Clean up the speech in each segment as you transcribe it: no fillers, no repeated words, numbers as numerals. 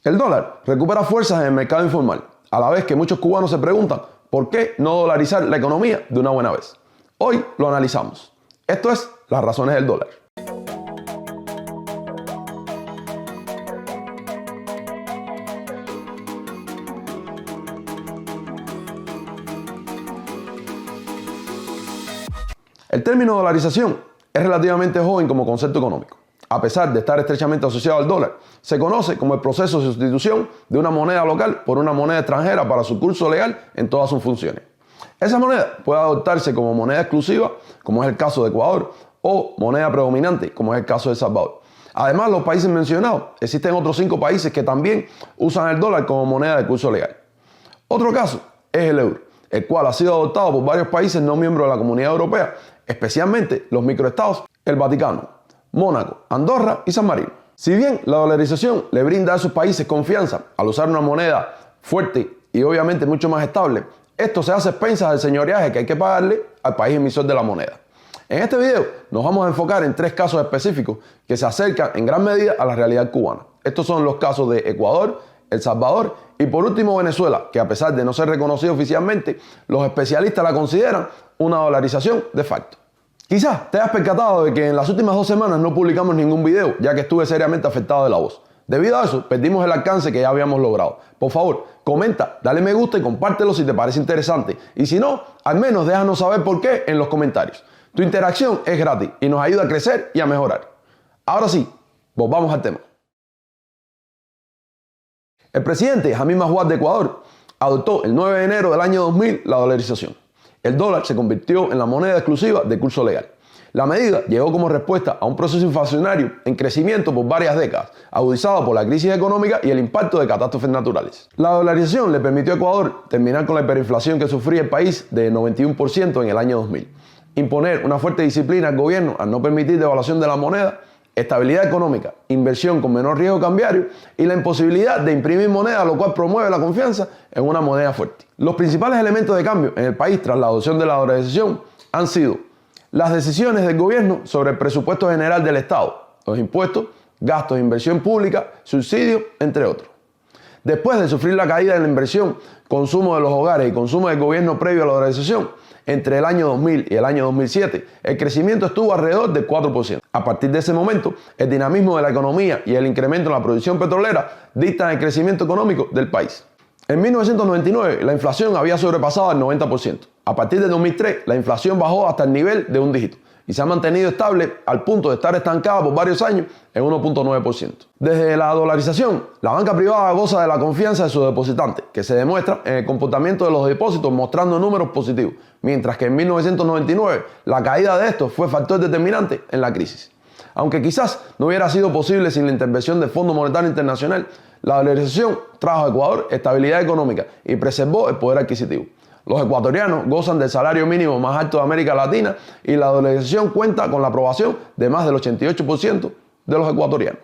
El dólar recupera fuerzas en el mercado informal, a la vez que muchos cubanos se preguntan por qué no dolarizar la economía de una buena vez. Hoy lo analizamos. Esto es Las Razones del Dólar. El término dolarización es relativamente joven como concepto económico. A pesar de estar estrechamente asociado al dólar, se conoce como el proceso de sustitución de una moneda local por una moneda extranjera para su curso legal en todas sus funciones. Esa moneda puede adoptarse como moneda exclusiva, como es el caso de Ecuador, o moneda predominante, como es el caso de El Salvador. Además, los países mencionados, existen otros 5 países que también usan el dólar como moneda de curso legal. Otro caso es el euro, el cual ha sido adoptado por varios países no miembros de la Comunidad Europea, especialmente los microestados, el Vaticano, Mónaco, Andorra y San Marino. Si bien la dolarización le brinda a esos países confianza al usar una moneda fuerte y obviamente mucho más estable, esto se hace a expensas del señoreaje que hay que pagarle al país emisor de la moneda. En este video nos vamos a enfocar en 3 casos específicos que se acercan en gran medida a la realidad cubana. Estos son los casos de Ecuador, El Salvador y por último Venezuela, que a pesar de no ser reconocido oficialmente, los especialistas la consideran una dolarización de facto. Quizás te hayas percatado de que en las últimas 2 semanas no publicamos ningún video, ya que estuve seriamente afectado de la voz. Debido a eso, perdimos el alcance que ya habíamos logrado. Por favor, comenta, dale me gusta y compártelo si te parece interesante. Y si no, al menos déjanos saber por qué en los comentarios. Tu interacción es gratis y nos ayuda a crecer y a mejorar. Ahora sí, volvamos al tema. El presidente Jamil Mahuad de Ecuador adoptó el 9 de enero del año 2000 la dolarización. El dólar se convirtió en la moneda exclusiva de curso legal. La medida llegó como respuesta a un proceso inflacionario en crecimiento por varias décadas, agudizado por la crisis económica y el impacto de catástrofes naturales. La dolarización le permitió a Ecuador terminar con la hiperinflación que sufría el país de 91% en el año 2000, imponer una fuerte disciplina al gobierno al no permitir devaluación de la moneda, estabilidad económica, inversión con menor riesgo cambiario y la imposibilidad de imprimir moneda, lo cual promueve la confianza en una moneda fuerte. Los principales elementos de cambio en el país tras la adopción de la dolarización han sido las decisiones del gobierno sobre el presupuesto general del Estado, los impuestos, gastos de inversión pública, subsidios, entre otros. Después de sufrir la caída de la inversión, consumo de los hogares y consumo del gobierno previo a la dolarización, entre el año 2000 y el año 2007, el crecimiento estuvo alrededor del 4%. A partir de ese momento, el dinamismo de la economía y el incremento en la producción petrolera dictan el crecimiento económico del país. En 1999, la inflación había sobrepasado el 90%. A partir de 2003, la inflación bajó hasta el nivel de un dígito y se ha mantenido estable al punto de estar estancada por varios años en 1.9%. Desde la dolarización, la banca privada goza de la confianza de sus depositantes, que se demuestra en el comportamiento de los depósitos mostrando números positivos, mientras que en 1999 la caída de estos fue factor determinante en la crisis. Aunque quizás no hubiera sido posible sin la intervención del Fondo Monetario Internacional, la dolarización trajo a Ecuador estabilidad económica y preservó el poder adquisitivo. Los ecuatorianos gozan del salario mínimo más alto de América Latina y la dolarización cuenta con la aprobación de más del 88% de los ecuatorianos.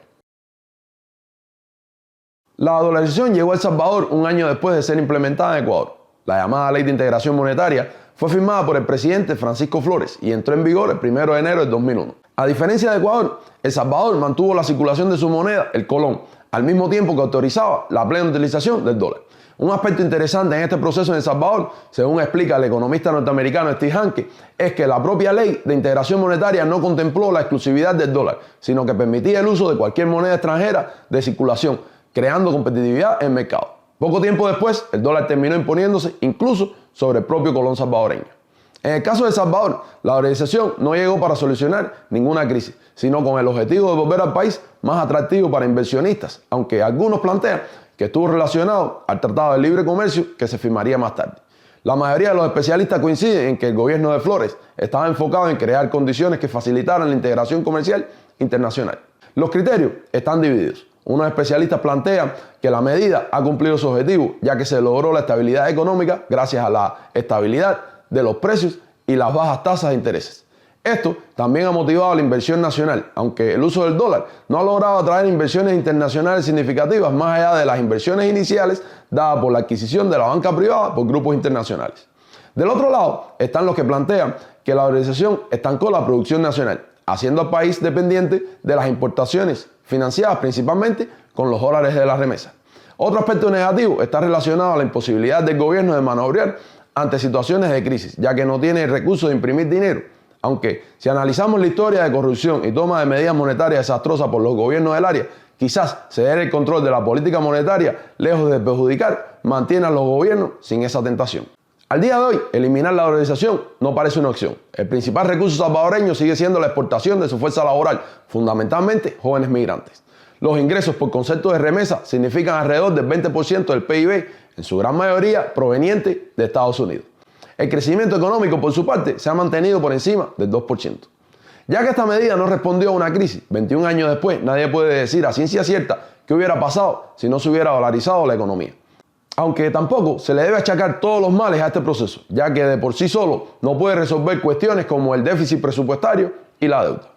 La dolarización llegó a El Salvador un año después de ser implementada en Ecuador. La llamada Ley de Integración Monetaria fue firmada por el presidente Francisco Flores y entró en vigor el 1 de enero del 2001. A diferencia de Ecuador, El Salvador mantuvo la circulación de su moneda, el colón, al mismo tiempo que autorizaba la plena utilización del dólar. Un aspecto interesante en este proceso en El Salvador, según explica el economista norteamericano Steve Hanke, es que la propia ley de integración monetaria no contempló la exclusividad del dólar, sino que permitía el uso de cualquier moneda extranjera de circulación, creando competitividad en el mercado. Poco tiempo después, el dólar terminó imponiéndose incluso sobre el propio colón salvadoreño. En el caso de El Salvador, la dolarización no llegó para solucionar ninguna crisis, sino con el objetivo de volver al país más atractivo para inversionistas, aunque algunos plantean que estuvo relacionado al Tratado de Libre Comercio que se firmaría más tarde. La mayoría de los especialistas coinciden en que el gobierno de Flores estaba enfocado en crear condiciones que facilitaran la integración comercial internacional. Los criterios están divididos. Unos especialistas plantean que la medida ha cumplido su objetivo, ya que se logró la estabilidad económica gracias a la estabilidad de los precios y las bajas tasas de intereses. Esto también ha motivado la inversión nacional, aunque el uso del dólar no ha logrado atraer inversiones internacionales significativas más allá de las inversiones iniciales dadas por la adquisición de la banca privada por grupos internacionales. Del otro lado están los que plantean que la dolarización estancó la producción nacional, haciendo al país dependiente de las importaciones financiadas principalmente con los dólares de la remesa. Otro aspecto negativo está relacionado a la imposibilidad del gobierno de maniobrar ante situaciones de crisis, ya que no tiene recursos de imprimir dinero. Aunque, si analizamos la historia de corrupción y toma de medidas monetarias desastrosas por los gobiernos del área, quizás ceder el control de la política monetaria, lejos de perjudicar, mantiene a los gobiernos sin esa tentación. Al día de hoy, eliminar la dolarización no parece una opción. El principal recurso salvadoreño sigue siendo la exportación de su fuerza laboral, fundamentalmente jóvenes migrantes. Los ingresos por concepto de remesa significan alrededor del 20% del PIB, en su gran mayoría proveniente de Estados Unidos. El crecimiento económico, por su parte, se ha mantenido por encima del 2%. Ya que esta medida no respondió a una crisis, 21 años después nadie puede decir a ciencia cierta qué hubiera pasado si no se hubiera dolarizado la economía. Aunque tampoco se le debe achacar todos los males a este proceso, ya que de por sí solo no puede resolver cuestiones como el déficit presupuestario y la deuda.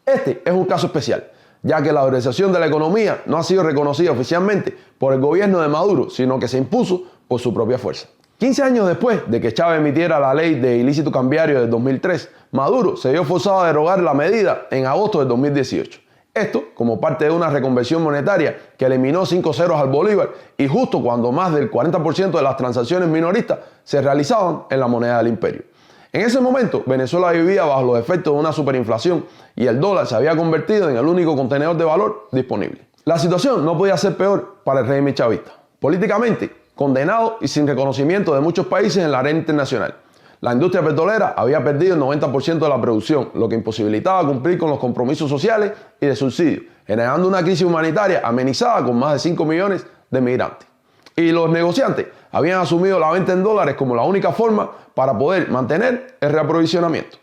Este es un caso especial, ya que la dolarización de la economía no ha sido reconocida oficialmente por el gobierno de Maduro, sino que se impuso por su propia fuerza. 15 años después de que Chávez emitiera la ley de ilícito cambiario de 2003, Maduro se vio forzado a derogar la medida en agosto de 2018. Esto como parte de una reconversión monetaria que eliminó 5 ceros al bolívar y justo cuando más del 40% de las transacciones minoristas se realizaban en la moneda del imperio. En ese momento, Venezuela vivía bajo los efectos de una superinflación y el dólar se había convertido en el único contenedor de valor disponible. La situación no podía ser peor para el régimen chavista. Políticamente, condenado y sin reconocimiento de muchos países en la arena internacional. La industria petrolera había perdido el 90% de la producción, lo que imposibilitaba cumplir con los compromisos sociales y de subsidios, generando una crisis humanitaria amenizada con más de 5 millones de migrantes. Y los negociantes habían asumido la venta en dólares como la única forma para poder mantener el reaprovisionamiento.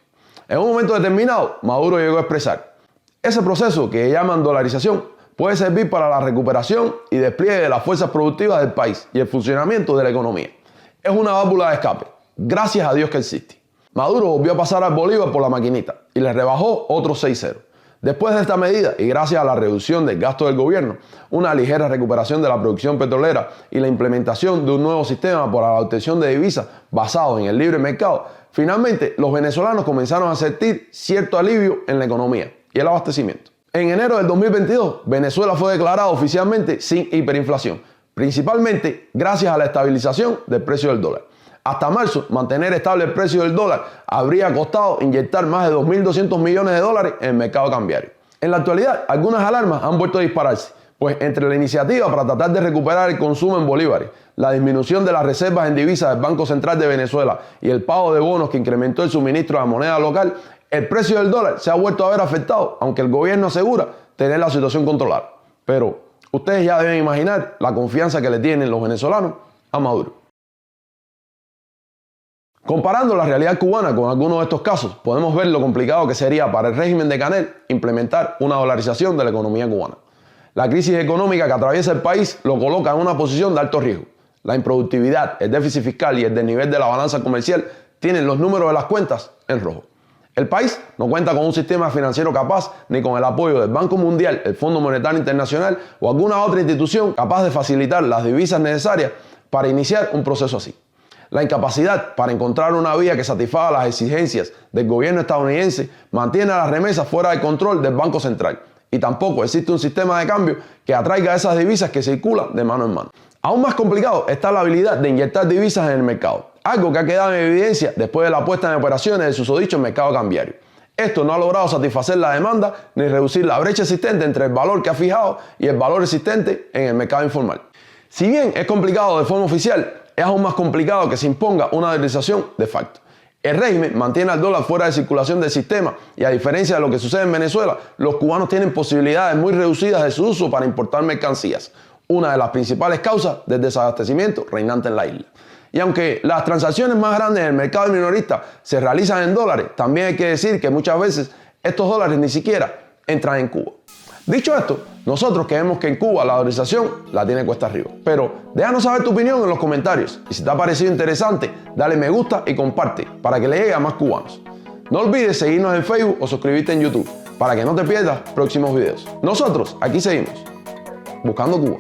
En un momento determinado, Maduro llegó a expresar: ese proceso que llaman dolarización puede servir para la recuperación y despliegue de las fuerzas productivas del país y el funcionamiento de la economía. Es una válvula de escape. Gracias a Dios que existe. Maduro volvió a pasar al bolívar por la maquinita y le rebajó otros 6 ceros. Después de esta medida, y gracias a la reducción del gasto del gobierno, una ligera recuperación de la producción petrolera y la implementación de un nuevo sistema para la obtención de divisas basado en el libre mercado, finalmente los venezolanos comenzaron a sentir cierto alivio en la economía y el abastecimiento. En enero del 2022, Venezuela fue declarada oficialmente sin hiperinflación, principalmente gracias a la estabilización del precio del dólar. Hasta marzo, mantener estable el precio del dólar habría costado inyectar más de 2.200 millones de dólares en el mercado cambiario. En la actualidad, algunas alarmas han vuelto a dispararse, pues entre la iniciativa para tratar de recuperar el consumo en bolívares, la disminución de las reservas en divisas del Banco Central de Venezuela y el pago de bonos que incrementó el suministro de la moneda local, el precio del dólar se ha vuelto a ver afectado, aunque el gobierno asegura tener la situación controlada. Pero ustedes ya deben imaginar la confianza que le tienen los venezolanos a Maduro. Comparando la realidad cubana con algunos de estos casos, podemos ver lo complicado que sería para el régimen de Canel implementar una dolarización de la economía cubana. La crisis económica que atraviesa el país lo coloca en una posición de alto riesgo. La improductividad, el déficit fiscal y el desnivel de la balanza comercial tienen los números de las cuentas en rojo. El país no cuenta con un sistema financiero capaz ni con el apoyo del Banco Mundial, el Fondo Monetario Internacional o alguna otra institución capaz de facilitar las divisas necesarias para iniciar un proceso así. La incapacidad para encontrar una vía que satisfaga las exigencias del gobierno estadounidense mantiene a las remesas fuera del control del Banco Central y tampoco existe un sistema de cambio que atraiga esas divisas que circulan de mano en mano. Aún más complicado está la habilidad de inyectar divisas en el mercado, algo que ha quedado en evidencia después de la puesta en operaciones del susodicho mercado cambiario. Esto no ha logrado satisfacer la demanda ni reducir la brecha existente entre el valor que ha fijado y el valor existente en el mercado informal. Si bien es complicado de forma oficial, es aún más complicado que se imponga una dolarización de facto. El régimen mantiene al dólar fuera de circulación del sistema y a diferencia de lo que sucede en Venezuela, los cubanos tienen posibilidades muy reducidas de su uso para importar mercancías, una de las principales causas del desabastecimiento reinante en la isla. Y aunque las transacciones más grandes en el mercado minorista se realizan en dólares, también hay que decir que muchas veces estos dólares ni siquiera entran en Cuba. Dicho esto, nosotros creemos que en Cuba la dolarización la tiene cuesta arriba. Pero déjanos saber tu opinión en los comentarios. Y si te ha parecido interesante, dale me gusta y comparte para que le llegue a más cubanos. No olvides seguirnos en Facebook o suscribirte en YouTube para que no te pierdas próximos videos. Nosotros aquí seguimos, buscando Cuba.